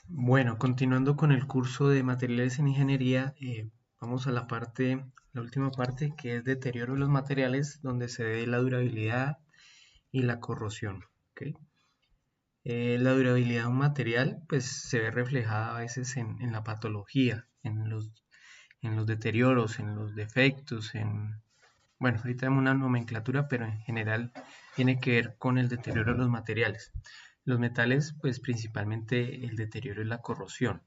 Bueno, continuando con el curso de materiales en ingeniería, vamos a la última parte, que es deterioro de los materiales, donde se ve la durabilidad y la corrosión. ¿Ok? La durabilidad de un material, pues se ve reflejada a veces en la patología, en los deterioros, en los defectos, bueno, ahorita tenemos una nomenclatura, pero en general tiene que ver con el deterioro de los materiales. Los metales, pues principalmente el deterioro es la corrosión,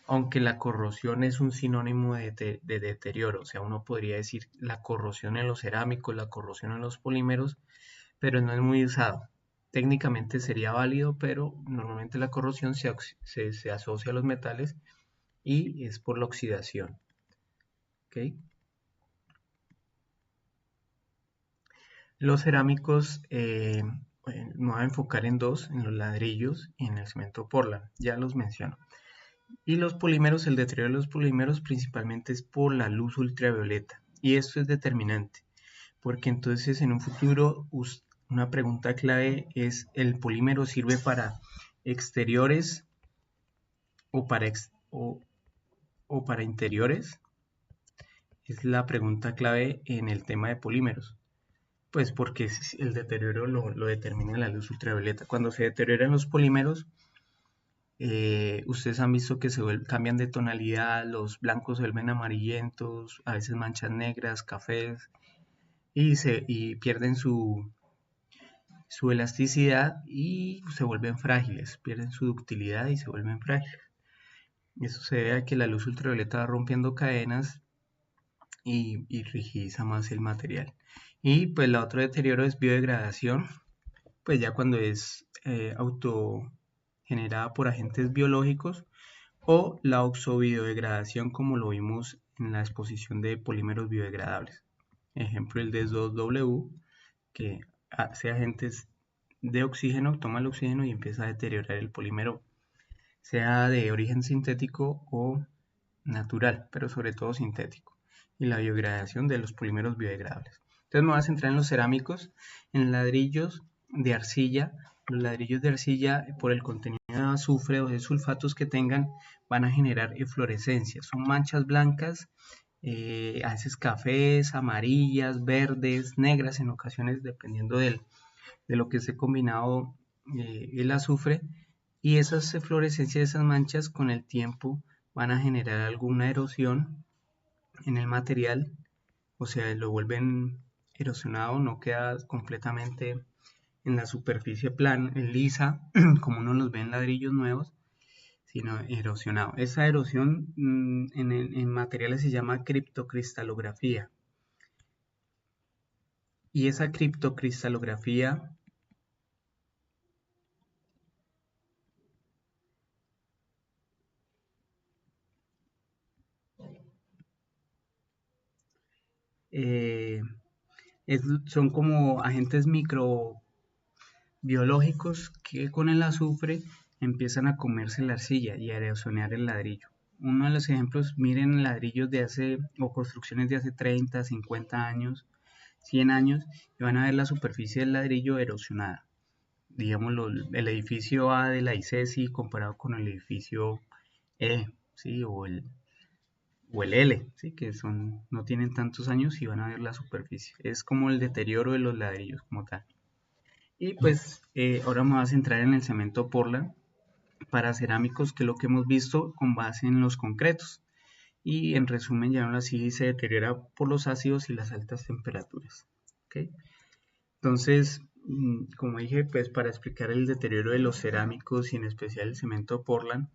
aunque la corrosión es un sinónimo de deterioro, o sea, uno podría decir la corrosión en los cerámicos, la corrosión en los polímeros, pero no es muy usado. Técnicamente sería válido, pero normalmente la corrosión se asocia a los metales y es por la oxidación. ¿Ok? Los cerámicos, me voy a enfocar en dos, en los ladrillos y en el cemento Portland, ya los menciono. Y los polímeros, el deterioro de los polímeros principalmente es por la luz ultravioleta. Y esto es determinante, porque entonces en un futuro una pregunta clave es, ¿el polímero sirve para exteriores o o para interiores? Es la pregunta clave en el tema de polímeros. Pues porque el deterioro lo determina la luz ultravioleta. Cuando se deterioran los polímeros, ustedes han visto que cambian de tonalidad, los blancos se vuelven amarillentos, a veces manchas negras, cafés, y pierden su elasticidad y se vuelven frágiles, pierden su ductilidad y se vuelven frágiles. Eso se debe a que la luz ultravioleta va rompiendo cadenas y rigidiza más el material. Y pues la otra deterioro es biodegradación, pues ya cuando es autogenerada por agentes biológicos, o la oxobiodegradación como lo vimos en la exposición de polímeros biodegradables. Ejemplo, el D2W, que hace agentes de oxígeno, toma el oxígeno y empieza a deteriorar el polímero, sea de origen sintético o natural, pero sobre todo sintético, y la biodegradación de los polímeros biodegradables. Entonces me voy a centrar en los cerámicos, en ladrillos de arcilla. Los ladrillos de arcilla, por el contenido de azufre o de sulfatos que tengan, van a generar eflorescencias. Son manchas blancas, a veces cafés, amarillas, verdes, negras en ocasiones, dependiendo de lo que esté combinado el azufre. Y esas eflorescencias, esas manchas, con el tiempo van a generar alguna erosión en el material, o sea, lo vuelven erosionado, no queda completamente en la superficie plana, lisa, como uno los ve en ladrillos nuevos, sino erosionado. Esa erosión en materiales se llama criptocristalografía. Y esa criptocristalografía eh, son como agentes microbiológicos que con el azufre empiezan a comerse la arcilla y a erosionar el ladrillo. Uno de los ejemplos, miren ladrillos de hace, o construcciones de hace 30, 50 años, 100 años, y van a ver la superficie del ladrillo erosionada. Digámoslo, el edificio A de la ICESI comparado con el edificio E, ¿sí? O el L, ¿sí? Que no tienen tantos años y van a ver la superficie. Es como el deterioro de los ladrillos como tal. Y pues ahora me voy a centrar en el cemento Portland para cerámicos, que es lo que hemos visto con base en los concretos. Y en resumen, ya no así, se deteriora por los ácidos y las altas temperaturas. ¿Okay? Entonces, como dije, pues para explicar el deterioro de los cerámicos y en especial el cemento Portland,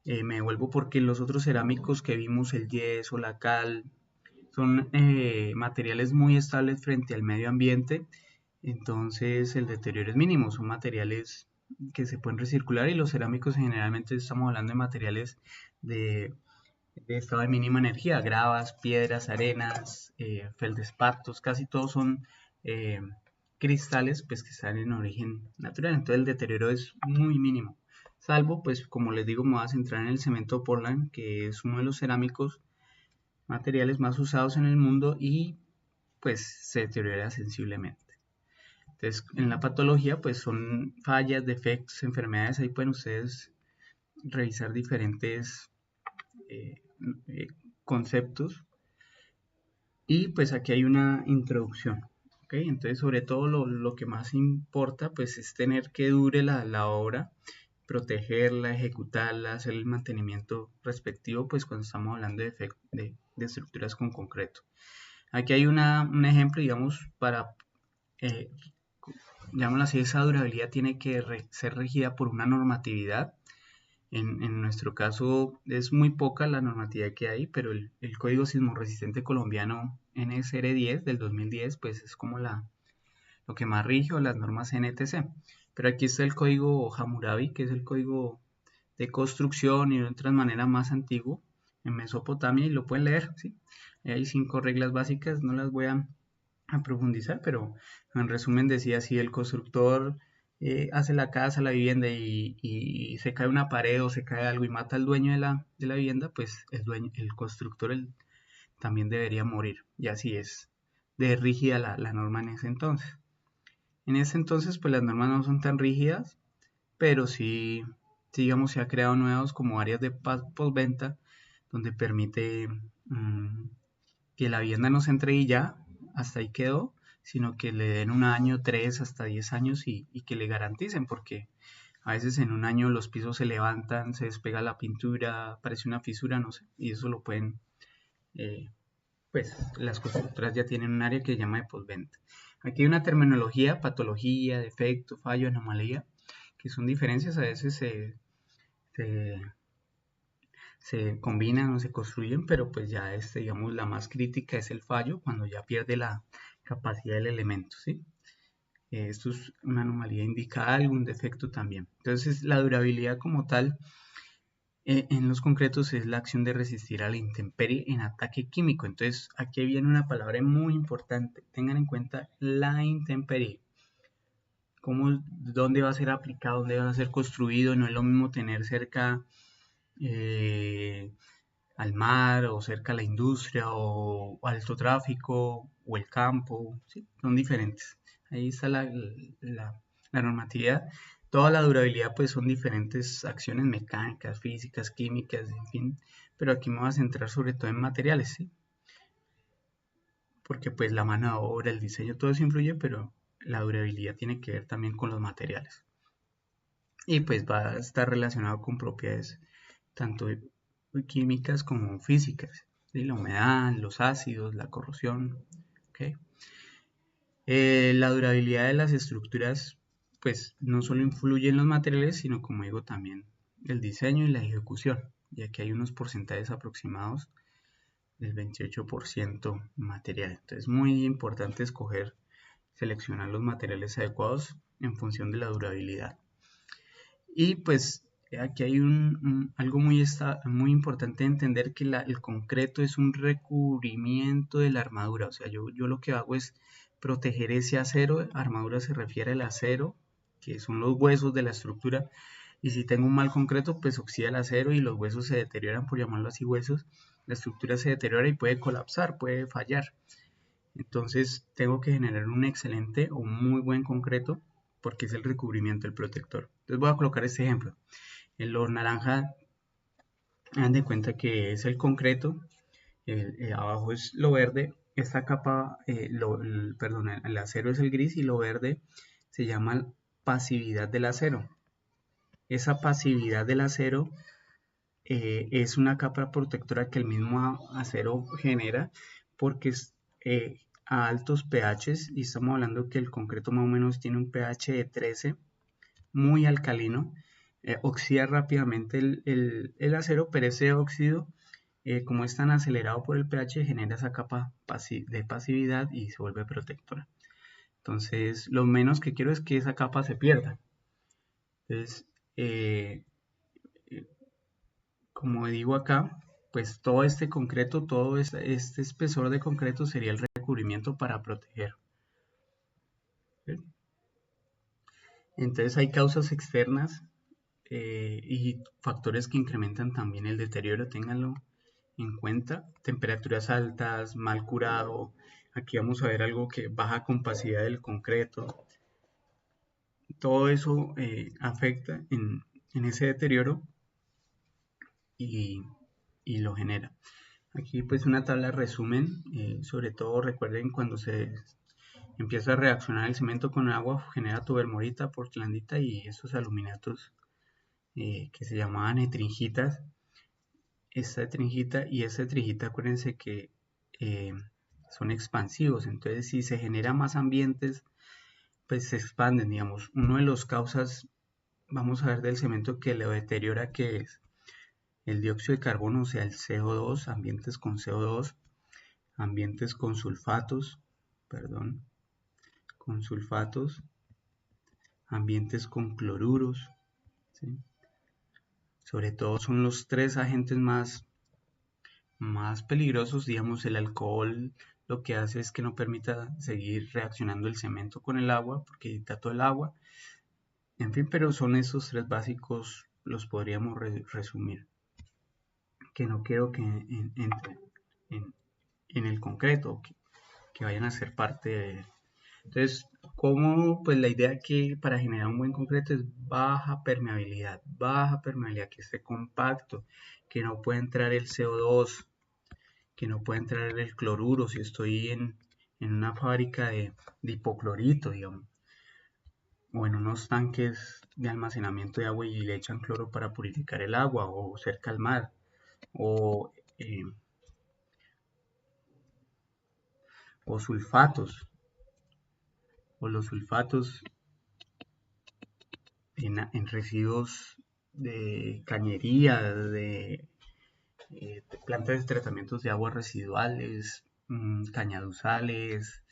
me devuelvo porque los otros cerámicos que vimos, el yeso, la cal, son materiales muy estables frente al medio ambiente, entonces el deterioro es mínimo, son materiales que se pueden recircular y los cerámicos generalmente estamos hablando de materiales de, de estado de mínima energía, gravas, piedras, arenas, feldespatos, casi todos son eh, cristales pues que están en origen natural, entonces el deterioro es muy mínimo, salvo pues como les digo me voy a centrar en el cemento Portland, que es uno de los cerámicos materiales más usados en el mundo y pues se deteriora sensiblemente. Entonces, en la patología, pues son fallas, defectos, enfermedades, ahí pueden ustedes revisar diferentes conceptos. Y pues aquí hay una introducción. ¿Ok? Entonces, sobre todo lo que más importa pues es tener que dure la obra, protegerla, ejecutarla, hacer el mantenimiento respectivo pues cuando estamos hablando de estructuras con concreto. Aquí hay un ejemplo, digamos, para, digámoslo así, esa durabilidad tiene que ser regida por una normatividad. En nuestro caso es muy poca la normatividad que hay, pero el Código Sismo Resistente Colombiano NSR 10 del 2010 pues es como lo que más rige, o las normas NTC. Pero aquí está el código Hammurabi, que es el código de construcción y de otras maneras más antiguo en Mesopotamia, y lo pueden leer, ¿sí? Hay 5 reglas básicas, no las voy a profundizar, pero en resumen decía: si el constructor hace la casa, la vivienda, y se cae una pared o se cae algo y mata al dueño de la vivienda, pues el constructor también debería morir. Y así es de rígida la norma en ese entonces. En ese entonces, pues las normas no son tan rígidas, pero sí, digamos, se ha creado nuevos como áreas de postventa, donde permite que la vivienda no se entregue y ya, hasta ahí quedó, sino que le den 1 año, 3, hasta 10 años, y que le garanticen, porque a veces en 1 año los pisos se levantan, se despega la pintura, aparece una fisura, no sé, y eso lo pueden, pues las constructoras ya tienen un área que se llama de postventa. Aquí hay una terminología: patología, defecto, fallo, anomalía, que son diferencias, a veces se, se combinan o se construyen, pero pues ya digamos, la más crítica es el fallo, cuando ya pierde la capacidad del elemento, ¿sí? Esto es una anomalía, indica algún defecto también. Entonces, la durabilidad como tal en los concretos es la acción de resistir a la intemperie en ataque químico. Entonces, aquí viene una palabra muy importante. Tengan en cuenta la intemperie. ¿Dónde va a ser aplicado? ¿Dónde va a ser construido? No es lo mismo tener cerca eh, al mar, o cerca a la industria, o alto tráfico, o el campo, ¿sí? Son diferentes. Ahí está la normatividad. Toda la durabilidad pues son diferentes acciones mecánicas, físicas, químicas, en fin, pero aquí me voy a centrar sobre todo en materiales, ¿sí? Porque pues la mano de obra, el diseño, todo eso influye, pero la durabilidad tiene que ver también con los materiales. Y pues va a estar relacionado con propiedades tanto químicas como físicas, ¿sí? La humedad, los ácidos, la corrosión. ¿Okay? La durabilidad de las estructuras pues no solo influye en los materiales, sino, como digo, también el diseño y la ejecución. Y aquí hay unos porcentajes aproximados del 28% material. Entonces, muy importante seleccionar los materiales adecuados en función de la durabilidad. Y pues aquí hay algo muy importante de entender, que el concreto es un recubrimiento de la armadura. O sea, yo lo que hago es proteger ese acero. Armadura se refiere al acero, que son los huesos de la estructura. Y si tengo un mal concreto, pues oxida el acero y los huesos se deterioran, por llamarlo así, huesos. La estructura se deteriora y puede colapsar, puede fallar. Entonces tengo que generar un excelente o muy buen concreto, porque es el recubrimiento, el protector. Entonces voy a colocar este ejemplo. En lo naranja, hagan de cuenta que es el concreto, abajo es lo verde, esta capa, perdón, el acero es el gris, y lo verde se llama pasividad del acero. Esa pasividad del acero es una capa protectora que el mismo acero genera, porque es a altos pHs, y estamos hablando que el concreto más o menos tiene un pH de 13, muy alcalino. Oxida rápidamente el acero, pero ese óxido, como es tan acelerado por el pH, genera esa capa de pasividad y se vuelve protectora. Entonces, lo menos que quiero es que esa capa se pierda. Entonces, como digo acá, pues todo este concreto, todo este espesor de concreto sería el recubrimiento para proteger. ¿Sí? Entonces hay causas externas y factores que incrementan también el deterioro, ténganlo en cuenta. Temperaturas altas, mal curado. Aquí vamos a ver algo: que baja compacidad del concreto. Todo eso afecta en ese deterioro. y, y lo genera. Aquí pues una tabla resumen, sobre todo recuerden cuando se empieza a reaccionar el cemento con agua, genera tubermorita, portlandita y esos aluminatos que se llamaban etringitas. Esta etringita y esta etringita, acuérdense que eh, son expansivos, entonces si se genera más ambientes, pues se expanden, digamos. Uno de los causas, vamos a ver, del cemento que lo deteriora, que es el dióxido de carbono, o sea, el CO2, ambientes con CO2, ambientes con sulfatos, perdón, con sulfatos, ambientes con cloruros, ¿sí? Sobre todo son los tres agentes más peligrosos, digamos, el alcohol lo que hace es que no permita seguir reaccionando el cemento con el agua, porque evita todo el agua, en fin, pero son esos tres básicos, los podríamos resumir, que no quiero que entren en el concreto, que vayan a ser parte de. Entonces, como pues la idea que para generar un buen concreto es baja permeabilidad, que esté compacto, que no pueda entrar el CO2, que no pueda entrar el cloruro si estoy en una fábrica de hipoclorito, digamos, o en unos tanques de almacenamiento de agua y le echan cloro para purificar el agua, o cerca al mar, o, eh, o sulfatos, o los sulfatos en residuos de cañería, de plantas de tratamientos de aguas residuales, cañaduzales,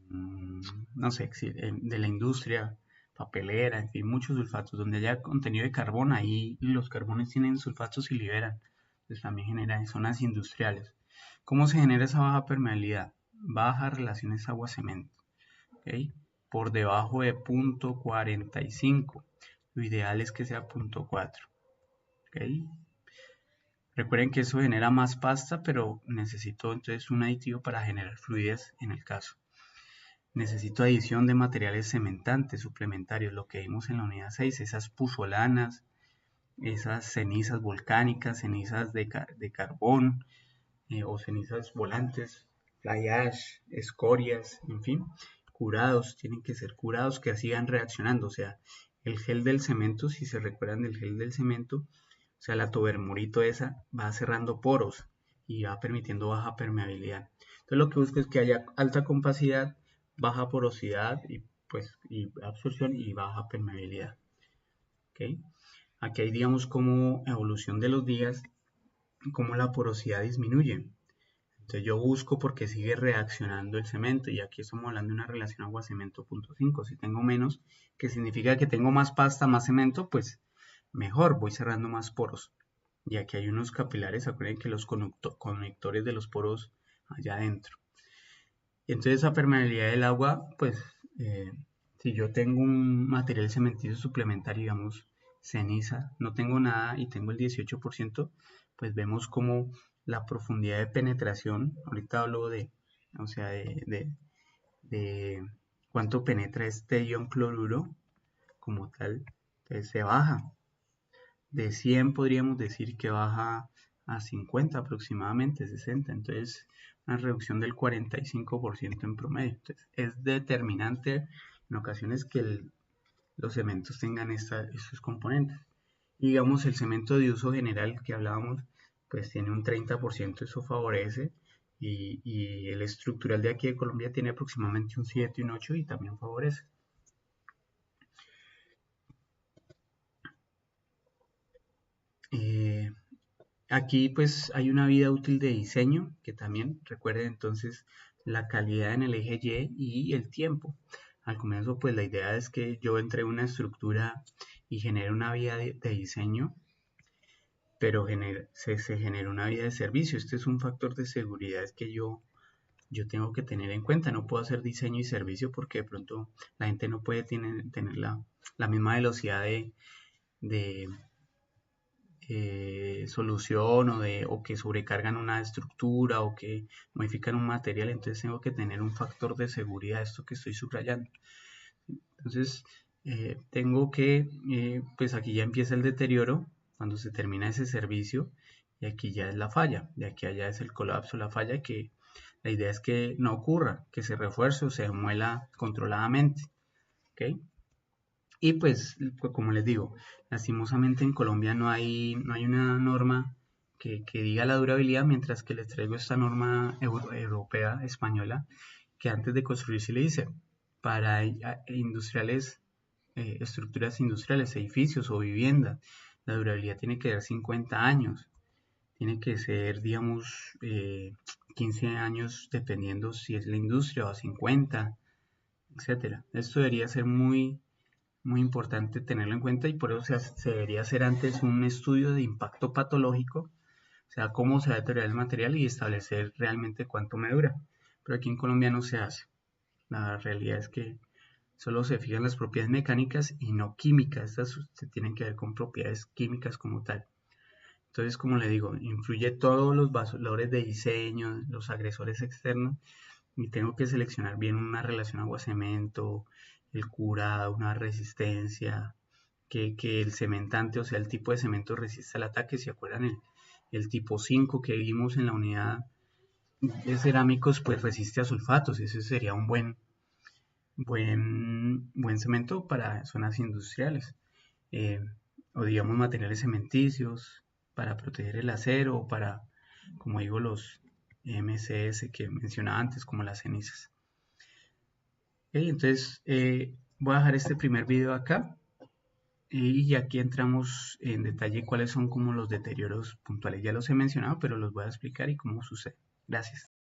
no sé, de la industria papelera, en fin, muchos sulfatos. Donde haya contenido de carbón, ahí los carbones tienen sulfatos y liberan. Entonces también genera en zonas industriales. ¿Cómo se genera esa baja permeabilidad? Bajas relaciones agua-cemento. ¿Okay? Por debajo de 0.45. Lo ideal es que sea 0.4. ¿Okay? Recuerden que eso genera más pasta, pero necesito entonces un aditivo para generar fluidez en el caso. Necesito adición de materiales cementantes suplementarios, lo que vimos en la unidad 6, esas puzolanas, esas cenizas volcánicas, cenizas de carbón o cenizas volantes, fly ash, escorias, en fin, curados, tienen que ser curados que sigan reaccionando, o sea, el gel del cemento, si se recuerdan del gel del cemento, o sea, la tobermorito esa va cerrando poros y va permitiendo baja permeabilidad. Entonces lo que busco es que haya alta compacidad, baja porosidad y pues y absorción y baja permeabilidad. ¿Okay? Aquí hay digamos como evolución de los días, cómo la porosidad disminuye. Entonces yo busco porque sigue reaccionando el cemento y aquí estamos hablando de una relación agua-cemento 0.5. Si tengo menos, que significa que tengo más pasta, más cemento, pues mejor, voy cerrando más poros. Y aquí hay unos capilares, acuérdense que los conectores de los poros allá adentro. Y entonces esa permeabilidad del agua, pues si yo tengo un material cementito suplementario, digamos ceniza, no tengo nada y tengo el 18%, pues vemos como la profundidad de penetración, ahorita hablo de, o sea, de cuánto penetra este ion cloruro como tal, entonces se baja. De 100 podríamos decir que baja a 50 aproximadamente, 60, entonces una reducción del 45% en promedio. Entonces, es determinante en ocasiones que los cementos tengan estos componentes. Y digamos, el cemento de uso general que hablábamos, pues tiene un 30%, eso favorece, y el estructural de aquí de Colombia tiene aproximadamente un 7 y un 8 y también favorece. Eh, Aquí pues hay una vida útil de diseño que también recuerden entonces la calidad en el eje Y y el tiempo. Al comienzo pues la idea es que yo entre una estructura y genere una vía de diseño, pero se genera una vía de servicio. Este es un factor de seguridad que yo tengo que tener en cuenta. No puedo hacer diseño y servicio porque de pronto la gente no puede tener la misma velocidad de solución o que sobrecargan una estructura o que modifican un material, entonces tengo que tener un factor de seguridad, esto que estoy subrayando. Entonces tengo que, pues aquí ya empieza el deterioro, cuando se termina ese servicio, y aquí ya es la falla, de aquí a allá es el colapso, la falla, que la idea es que no ocurra, que se refuerce o se demuela controladamente, ¿ok? Y pues, como les digo, lastimosamente en Colombia no hay una norma que diga la durabilidad, mientras que les traigo esta norma europea, española, que antes de construir se le dice, para industriales, estructuras industriales, edificios o viviendas, la durabilidad tiene que ser 50 años, tiene que ser, digamos, 15 años dependiendo si es la industria o 50, etcétera. Esto debería ser muy importante tenerlo en cuenta, y por eso se debería hacer antes un estudio de impacto patológico, o sea, cómo se va a deteriorar el material y establecer realmente cuánto me dura. Pero aquí en Colombia no se hace. La realidad es que solo se fijan las propiedades mecánicas y no químicas. Estas se tienen que ver con propiedades químicas como tal. Entonces, como le digo, influye todos los valores de diseño, los agresores externos, y tengo que seleccionar bien una relación agua-cemento, el curado, una resistencia, que el cementante, o sea, el tipo de cemento resista al ataque. ¿Se acuerdan el tipo 5 que vimos en la unidad de cerámicos? Pues resiste a sulfatos. Ese sería un buen cemento para zonas industriales. Eh, o digamos materiales cementicios para proteger el acero, o para, como digo, los MCS que mencionaba antes, como las cenizas. Okay, entonces voy a dejar este primer video acá, y aquí entramos en detalle cuáles son como los deterioros puntuales. Ya los he mencionado, pero los voy a explicar y cómo sucede. Gracias.